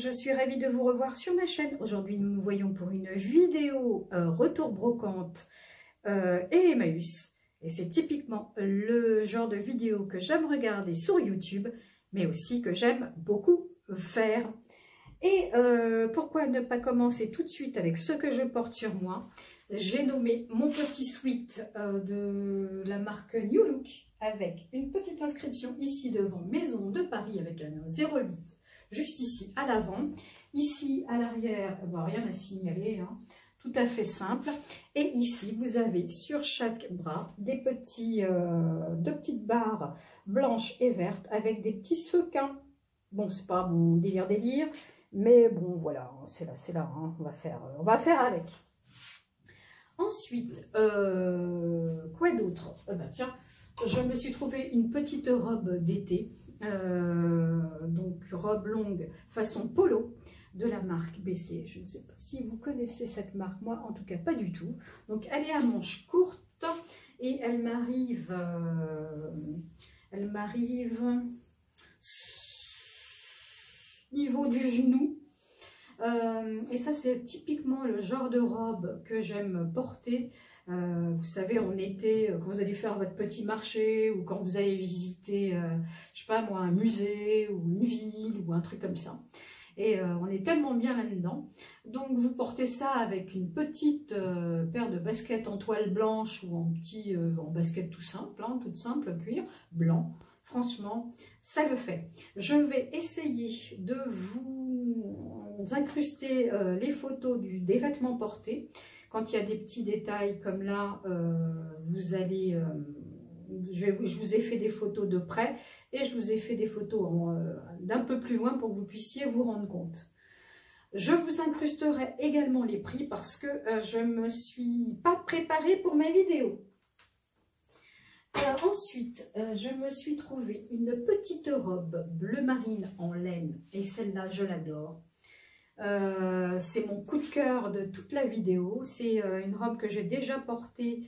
je suis ravie de vous revoir sur ma chaîne. Aujourd'hui, nous nous voyons pour une vidéo retour brocante et Emmaüs. Et c'est typiquement le genre de vidéo que j'aime regarder sur YouTube, mais aussi que j'aime beaucoup faire. Et pourquoi ne pas commencer tout de suite avec ce que je porte sur moi? J'ai nommé mon petit sweat de la marque New Look avec une petite inscription ici devant Maison de Paris avec un 08 juste ici à l'avant. Ici à l'arrière, rien à signaler, hein, tout à fait simple. Et ici, vous avez sur chaque bras des petits, deux petites barres blanches et vertes avec des petits sequins. Bon, c'est pas mon délire, mais bon, voilà, c'est là, hein, on va faire avec. Ensuite, quoi d'autre? Bah tiens, je me suis trouvé une petite robe d'été, donc robe longue façon polo de la marque BC. Je ne sais pas si vous connaissez cette marque, moi en tout cas pas du tout. Donc elle est à manches courtes et elle m'arrive niveau du genou. Et ça, c'est typiquement le genre de robe que j'aime porter. Vous savez, en été, quand vous allez faire votre petit marché ou quand vous allez visiter, je sais pas moi, un musée ou une ville ou un truc comme ça. Et on est tellement bien là-dedans. Donc, vous portez ça avec une petite paire de baskets en toile blanche ou en basket tout simple, hein, toute simple, cuir blanc. Franchement, ça le fait. Je vais essayer de vous incruster les photos des vêtements portés. Quand il y a des petits détails comme là, je vous ai fait des photos de près et je vous ai fait des photos d'un peu plus loin pour que vous puissiez vous rendre compte. Je vous incrusterai également les prix parce que je ne me suis pas préparée pour ma vidéo. Ensuite, je me suis trouvé une petite robe bleu marine en laine et celle-là, je l'adore. C'est mon coup de cœur de toute la vidéo. C'est une robe que j'ai déjà portée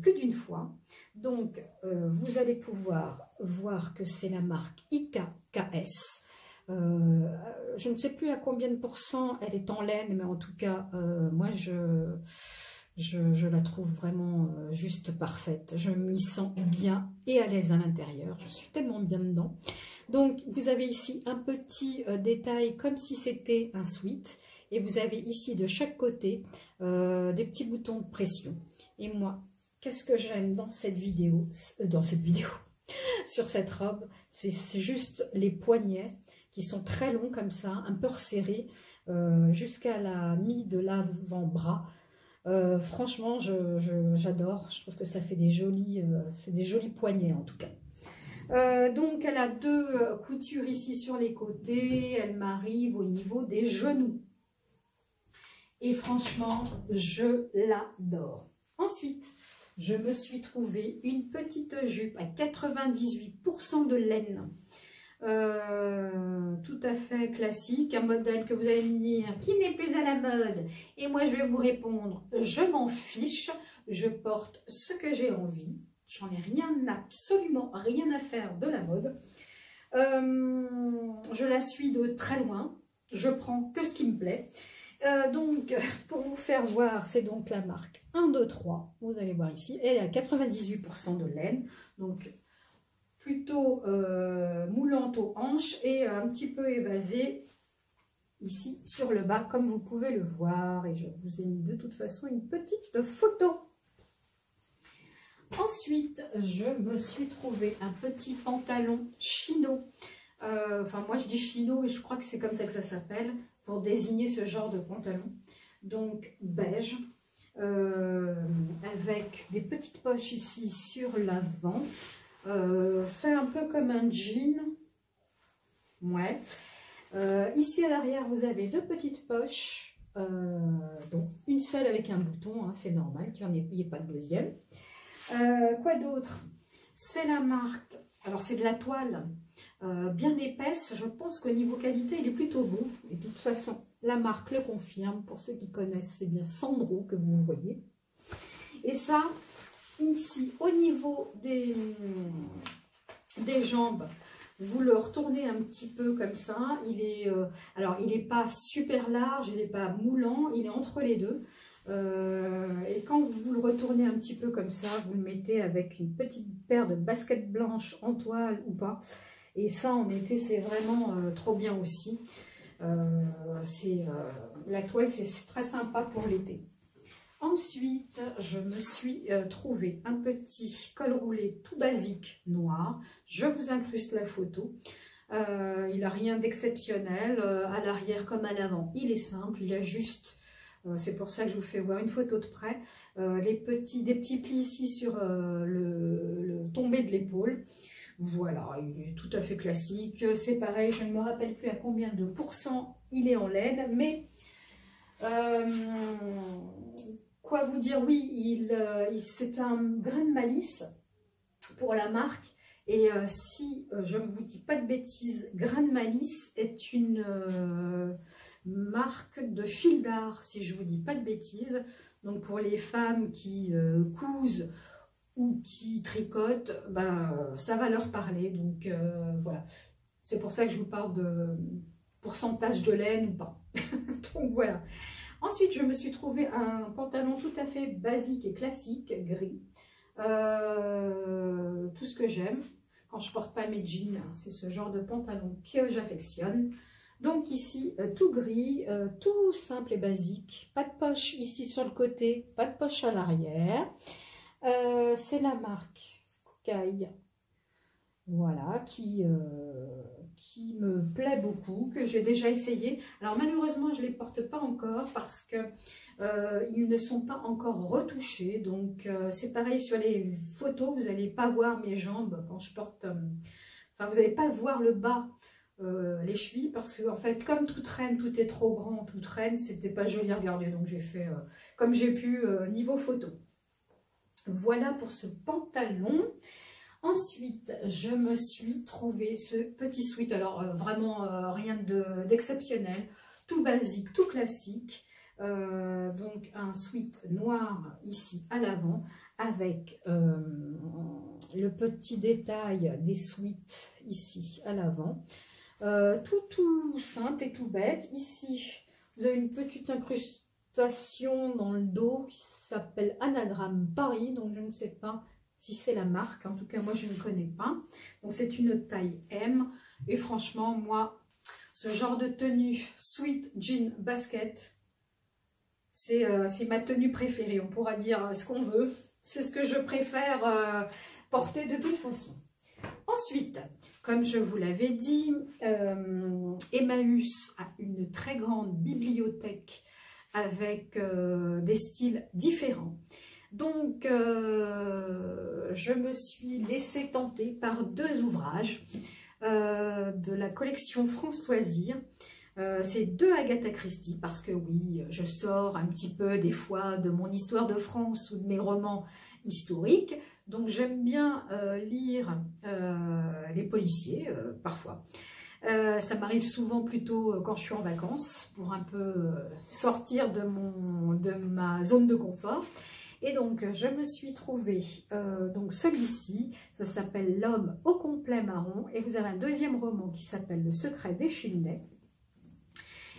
plus d'une fois. Donc, vous allez pouvoir voir que c'est la marque IKKS. Je ne sais plus à combien de pourcents elle est en laine, mais en tout cas, moi, je la trouve vraiment juste parfaite. Je m'y sens bien et à l'aise à l'intérieur. Je suis tellement bien dedans. Donc, vous avez ici un petit détail comme si c'était un sweat. Et vous avez ici de chaque côté des petits boutons de pression. Et moi, qu'est-ce que j'aime dans cette vidéo, sur cette robe, c'est juste les poignets qui sont très longs comme ça, un peu resserrés jusqu'à la mi de l'avant-bras. Franchement, j'adore. Je trouve que ça fait des jolis poignets en tout cas. Donc, elle a deux coutures ici sur les côtés. Elle m'arrive au niveau des genoux. Et franchement, je l'adore. Ensuite, je me suis trouvé une petite jupe à 98% de laine. Tout à fait classique, un modèle que vous allez me dire qui n'est plus à la mode, et moi je vais vous répondre, je m'en fiche, je porte ce que j'ai envie, j'en ai absolument rien à faire de la mode. Je la suis de très loin, je prends que ce qui me plaît. Donc pour vous faire voir, c'est donc la marque 1, 2, 3, vous allez voir ici, elle est à 98% de laine, donc plutôt moulante aux hanches et un petit peu évasée ici sur le bas comme vous pouvez le voir, et je vous ai mis de toute façon une petite photo. Ensuite, je me suis trouvé un petit pantalon chino, enfin moi je dis chino mais je crois que c'est comme ça que ça s'appelle pour désigner ce genre de pantalon, donc beige, avec des petites poches ici sur l'avant. Fait un peu comme un jean, ouais. Ici à l'arrière vous avez deux petites poches, donc une seule avec un bouton, hein, c'est normal qu'il n'y ait pas de deuxième. Quoi d'autre? C'est la marque, alors c'est de la toile bien épaisse, je pense qu'au niveau qualité il est plutôt bon, et de toute façon la marque le confirme, pour ceux qui connaissent c'est bien Sandro que vous voyez. Et ça, ici, au niveau des jambes, vous le retournez un petit peu comme ça. Il est, alors il n'est pas super large, il n'est pas moulant, il est entre les deux. Et quand vous le retournez un petit peu comme ça, vous le mettez avec une petite paire de baskets blanches en toile ou pas. Et ça, en été, c'est vraiment trop bien aussi. La toile, c'est très sympa pour l'été. Ensuite, je me suis trouvé un petit col roulé tout basique noir. Je vous incruste la photo. Il n'a rien d'exceptionnel. À l'arrière comme à l'avant, il est simple. Il a juste, c'est pour ça que je vous fais voir une photo de près, des petits plis ici sur le tombé de l'épaule. Voilà, il est tout à fait classique. C'est pareil, je ne me rappelle plus à combien de pourcents il est en laine, mais quoi vous dire, oui, c'est un grain de malice pour la marque. Et si je ne vous dis pas de bêtises, Grain de Malice est une marque de fil d'art, si je ne vous dis pas de bêtises. Donc pour les femmes qui cousent ou qui tricotent, bah, ça va leur parler. Donc voilà, c'est pour ça que je vous parle de pourcentage de laine ou pas. Donc voilà. Ensuite, je me suis trouvé un pantalon tout à fait basique et classique, gris. Tout ce que j'aime quand je porte pas mes jeans, c'est ce genre de pantalon que j'affectionne. Donc ici, tout gris, tout simple et basique. Pas de poche ici sur le côté, pas de poche à l'arrière. C'est la marque Kukai, voilà, qui me plaît beaucoup, que j'ai déjà essayé. Alors malheureusement, je ne les porte pas encore parce que ils ne sont pas encore retouchés. Donc c'est pareil sur les photos, vous n'allez pas voir mes jambes quand je porte... enfin, vous n'allez pas voir le bas, les chevilles, parce que en fait, comme tout traîne, tout est trop grand, tout traîne, c'était pas joli à regarder. Donc j'ai fait comme j'ai pu niveau photo. Voilà pour ce pantalon. Ensuite, je me suis trouvé ce petit sweat. Alors, vraiment rien d'exceptionnel. Tout basique, tout classique. Donc, un sweat noir ici à l'avant avec le petit détail des sweats ici à l'avant. Tout simple et tout bête. Ici, vous avez une petite incrustation dans le dos qui s'appelle Anagramme Paris. Donc, je ne sais pas si c'est la marque, en tout cas moi je ne connais pas. Donc c'est une taille M et franchement moi ce genre de tenue sweat jean basket c'est ma tenue préférée. On pourra dire ce qu'on veut, c'est ce que je préfère porter de toute façon. Ensuite, comme je vous l'avais dit, Emmaüs a une très grande bibliothèque avec des styles différents. Donc, je me suis laissée tenter par deux ouvrages de la collection France Loisirs. C'est deux Agatha Christie, parce que oui, je sors un petit peu des fois de mon histoire de France ou de mes romans historiques. Donc, j'aime bien lire les policiers, parfois. Ça m'arrive souvent plutôt quand je suis en vacances, pour un peu sortir de ma zone de confort. Et donc, je me suis trouvé donc celui-ci, ça s'appelle L'homme au complet marron. Et vous avez un deuxième roman qui s'appelle Le secret des Chilney.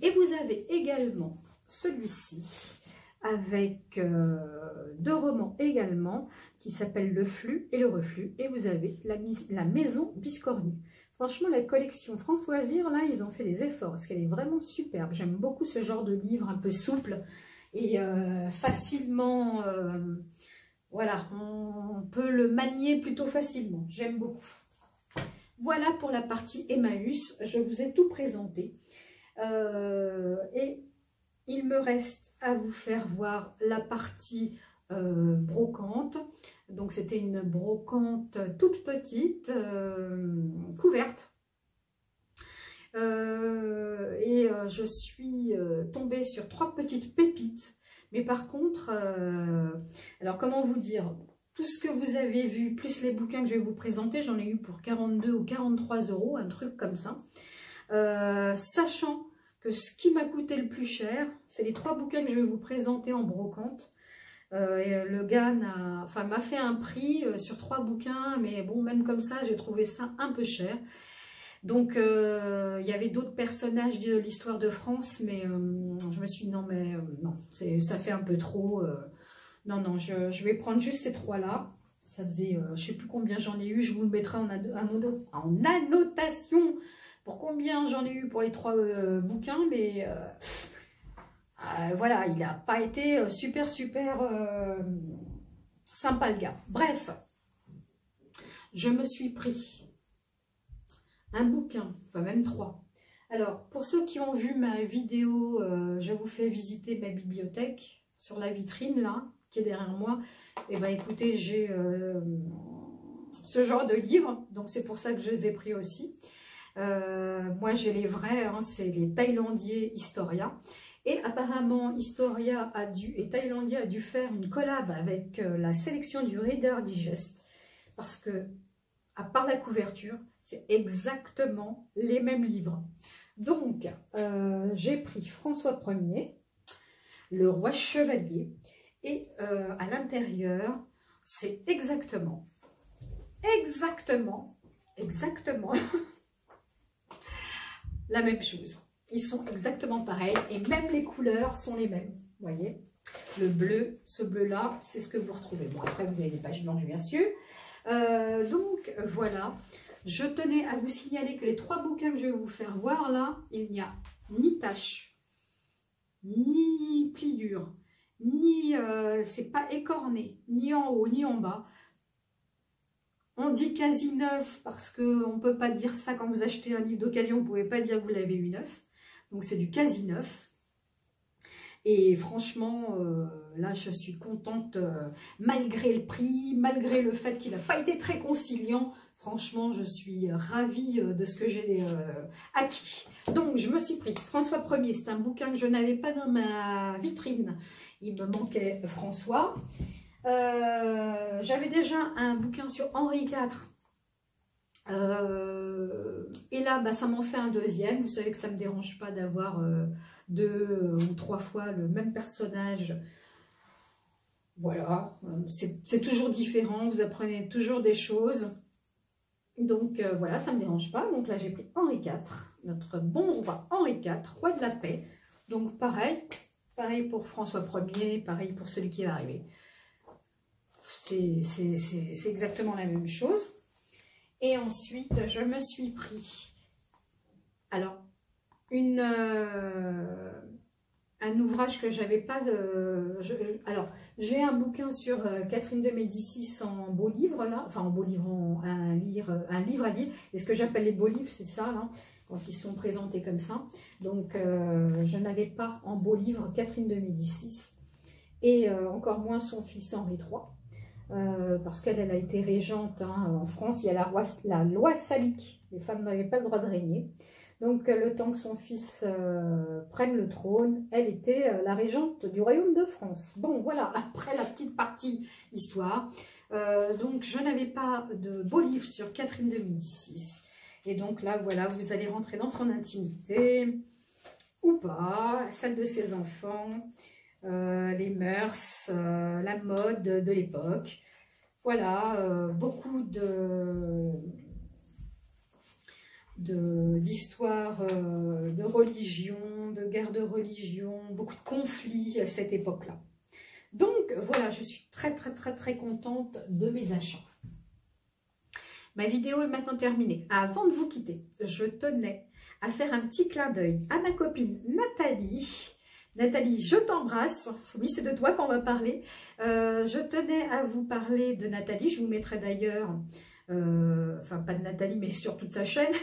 Et vous avez également celui-ci, avec deux romans également, qui s'appellent Le flux et le reflux. Et vous avez la maison Biscornue. Franchement, la collection France Loisirs, là, ils ont fait des efforts, parce qu'elle est vraiment superbe. J'aime beaucoup ce genre de livre un peu souple. Et facilement, voilà, on peut le manier plutôt facilement. J'aime beaucoup. Voilà pour la partie Emmaüs. Je vous ai tout présenté. Et il me reste à vous faire voir la partie brocante. Donc, c'était une brocante toute petite, couverte. Je suis tombée sur trois petites pépites, mais par contre, alors comment vous dire, tout ce que vous avez vu, plus les bouquins que je vais vous présenter, j'en ai eu pour 42 ou 43 €, un truc comme ça, sachant que ce qui m'a coûté le plus cher, c'est les trois bouquins que je vais vous présenter en brocante. Et le gars m'a fait un prix sur trois bouquins, mais bon, même comme ça, j'ai trouvé ça un peu cher. Donc, il y avait d'autres personnages de l'histoire de France, mais je me suis dit, non, mais non, ça fait un peu trop. Non, non, je vais prendre juste ces trois-là. Ça faisait, je ne sais plus combien j'en ai eu, je vous le mettrai en annotation pour combien j'en ai eu pour les trois bouquins, mais voilà, il n'a pas été super sympa le gars. Bref, je me suis pris un bouquin, enfin même trois. Alors, pour ceux qui ont vu ma vidéo, je vous fais visiter ma bibliothèque sur la vitrine là, qui est derrière moi. Et ben écoutez, j'ai ce genre de livres, donc c'est pour ça que je les ai pris aussi. Moi j'ai les vrais, hein, c'est les Thaïlandiais Historia. Et apparemment Historia et Thaïlandiais a dû faire une collab avec la sélection du Reader Digest, parce que, à part la couverture, c'est exactement les mêmes livres. Donc, j'ai pris François Ier, le roi chevalier, et à l'intérieur, c'est exactement la même chose. Ils sont exactement pareils et même les couleurs sont les mêmes. Vous voyez, le bleu, ce bleu-là, c'est ce que vous retrouvez. Bon, après, vous avez des pages blanches, bien sûr. Donc, voilà. Je tenais à vous signaler que les trois bouquins que je vais vous faire voir là, il n'y a ni tache, ni pliure, ni c'est pas écorné, ni en haut, ni en bas. On dit quasi neuf parce qu'on ne peut pas dire ça quand vous achetez un livre d'occasion, vous ne pouvez pas dire que vous l'avez eu neuf. Donc c'est du quasi neuf. Et franchement, là je suis contente, malgré le prix, malgré le fait qu'il n'a pas été très conciliant. Franchement, je suis ravie de ce que j'ai acquis. Donc, je me suis pris François Ier. C'est un bouquin que je n'avais pas dans ma vitrine. Il me manquait François. J'avais déjà un bouquin sur Henri IV. Et là, bah, ça m'en fait un deuxième. Vous savez que ça ne me dérange pas d'avoir 2 ou 3 fois le même personnage. Voilà, c'est toujours différent. Vous apprenez toujours des choses. Donc voilà, ça ne me dérange pas. Donc là, j'ai pris Henri IV, notre bon roi Henri IV, roi de la paix. Donc pareil pour François Ier, pareil pour celui qui va arriver. C'est exactement la même chose. Et ensuite, je me suis pris, alors, un ouvrage que j'avais pas de... alors, j'ai un bouquin sur Catherine de Médicis en beau livre, là, enfin en beau livre, un livre à lire. Et ce que j'appelle les beaux livres, c'est ça, là, quand ils sont présentés comme ça. Donc, je n'avais pas en beau livre Catherine de Médicis, et encore moins son fils Henri III, parce qu'elle a été régente en France. Il y a la loi salique, les femmes n'avaient pas le droit de régner. Donc, le temps que son fils prenne le trône, elle était la régente du royaume de France. Bon, voilà, après la petite partie histoire. Donc, je n'avais pas de beau livre sur Catherine de Médicis. Et donc là, voilà, vous allez rentrer dans son intimité, ou pas, celle de ses enfants, les mœurs, la mode de l'époque. Voilà, beaucoup d'histoire, de religion, de guerre de religion, beaucoup de conflits à cette époque-là. Donc voilà, je suis très contente de mes achats. Ma vidéo est maintenant terminée. Avant de vous quitter, je tenais à faire un petit clin d'œil à ma copine Nathalie. Nathalie, je t'embrasse. Oui, c'est de toi qu'on va parler. Je tenais à vous parler de Nathalie. Je vous mettrai d'ailleurs... enfin pas de Nathalie mais sur toute sa chaîne,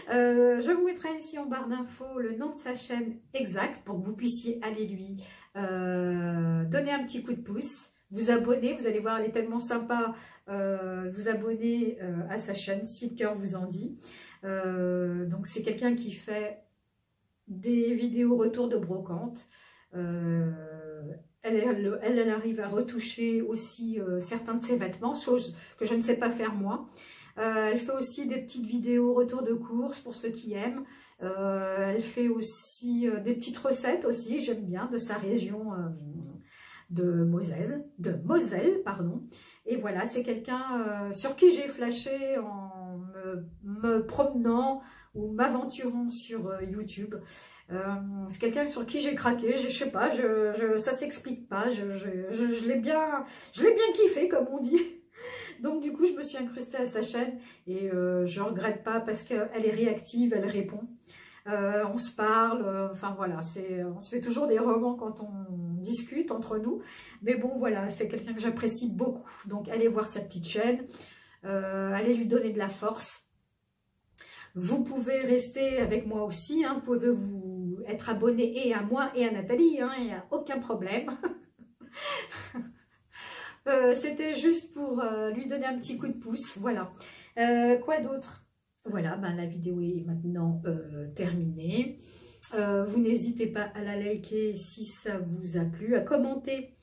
je vous mettrai ici en barre d'infos le nom de sa chaîne exact pour que vous puissiez aller lui donner un petit coup de pouce, vous abonner, vous allez voir, elle est tellement sympa, vous abonner à sa chaîne si le cœur vous en dit. Donc c'est quelqu'un qui fait des vidéos retour de brocante. Elle arrive à retoucher aussi certains de ses vêtements, chose que je ne sais pas faire moi. Elle fait aussi des petites vidéos retour de course pour ceux qui aiment. Elle fait aussi des petites recettes aussi, j'aime bien, de sa région de Moselle, pardon. Et voilà, c'est quelqu'un sur qui j'ai flashé en me promenant ou m'aventurant sur YouTube. C'est quelqu'un sur qui j'ai craqué, je sais pas, ça s'explique pas, je l'ai bien kiffé comme on dit. Donc du coup je me suis incrustée à sa chaîne et je regrette pas parce qu'elle est réactive, elle répond. On se parle, enfin voilà, on se fait toujours des romans quand on discute entre nous. Mais bon voilà, c'est quelqu'un que j'apprécie beaucoup. Donc allez voir sa petite chaîne, allez lui donner de la force. Vous pouvez rester avec moi aussi, hein, vous pouvez vous être abonné et à moi et à Nathalie, hein, il n'y a aucun problème. C'était juste pour lui donner un petit coup de pouce, voilà. Quoi d'autre? Voilà, ben, la vidéo est maintenant terminée. Vous n'hésitez pas à la liker si ça vous a plu, à commenter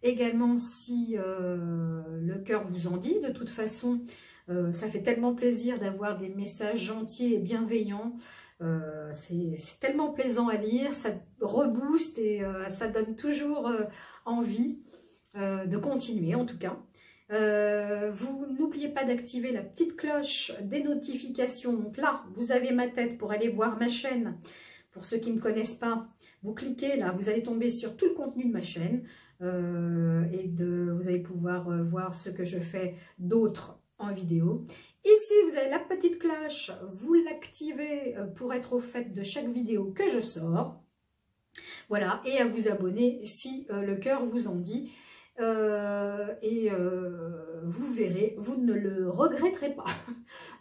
également si le cœur vous en dit. De toute façon, ça fait tellement plaisir d'avoir des messages gentils et bienveillants. C'est tellement plaisant à lire, ça rebooste et ça donne toujours envie de continuer en tout cas. Vous n'oubliez pas d'activer la petite cloche des notifications. Donc là, vous avez ma tête pour aller voir ma chaîne. Pour ceux qui ne me connaissent pas, vous cliquez là, vous allez tomber sur tout le contenu de ma chaîne. Vous allez pouvoir voir ce que je fais d'autre en vidéo. Ici, vous avez la petite cloche, vous l'activez pour être au fait de chaque vidéo que je sors. Voilà, et à vous abonner si le cœur vous en dit. Vous verrez, vous ne le regretterez pas.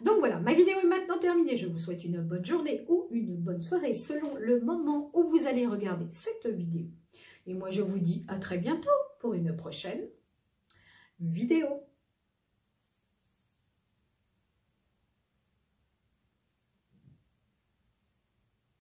Donc voilà, ma vidéo est maintenant terminée. Je vous souhaite une bonne journée ou une bonne soirée selon le moment où vous allez regarder cette vidéo. Et moi, je vous dis à très bientôt pour une prochaine vidéo.